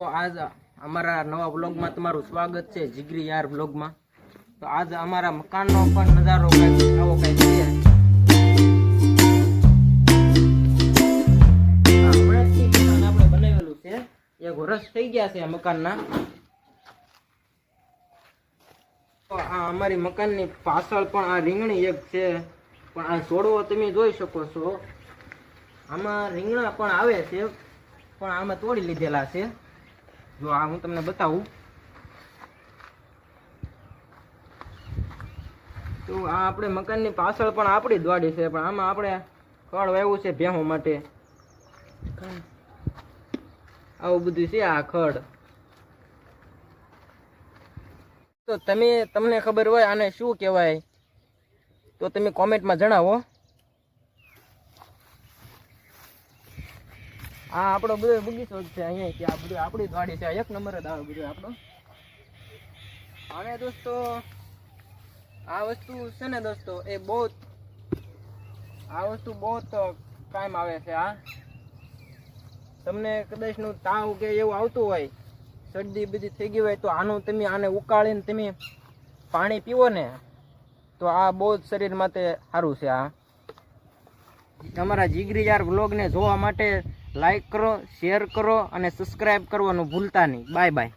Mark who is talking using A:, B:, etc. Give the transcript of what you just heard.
A: તો આજ અમારા નવા બ્લોગમાં તમારું સ્વાગત છે, જીગરી યાર બ્લોગમાં। તો આજ અમારા મકાનનો પણ નજારો કંઈક આવો કંઈક છે। હમણાંથી મકાન આપણે બનાવેલું છે, 1 વર્ષ થઈ ગયા છે આ મકાનના। તો આ અમારી મકાનની પાછળ પણ આ રીંગણી એક છે, પણ આ છોડવો તમે જોઈ શકો છો, આમાં રીંગણા પણ આવે છે, પણ આમાં તોડી લીધેલા છે। જો આ હું તમને બતાવું તો આ આપણે મકાનની પાછળ પણ આપણી જ વાડી છે, પણ આમાં આપણે ખડ વાવ્યું છે ભેહો માટે, આવું બધું છે આ ખડ। તો તમને ખબર હોય આને શું કહેવાય તો તમે કોમેન્ટમાં જણાવો। આ આપણો બધો બગીચો જ છે અહીંયા, કે આ બધું આપણી જ વાડી છે, 1 નંબર જ આવે બધું આપણો। અને દોસ્તો આ વસ્તુ છે ને દોસ્તો, એ બહુ કામ આવે છે। આ તમને કદાચ નું તાવ કે એવું આવતું હોય, શરદી બધી થઈ ગઈ હોય, તો આને ઉકાળીને તમે પાણી પીવો ને તો આ બહુ જ શરીર માટે સારું છે। આ તમારા જીગરી યાર વ્લોગને જોવા માટે લાઈક કરો, શેર કરો અને સબસ્ક્રાઈબ કરવાનું ભૂલતા નહીં। Bye bye.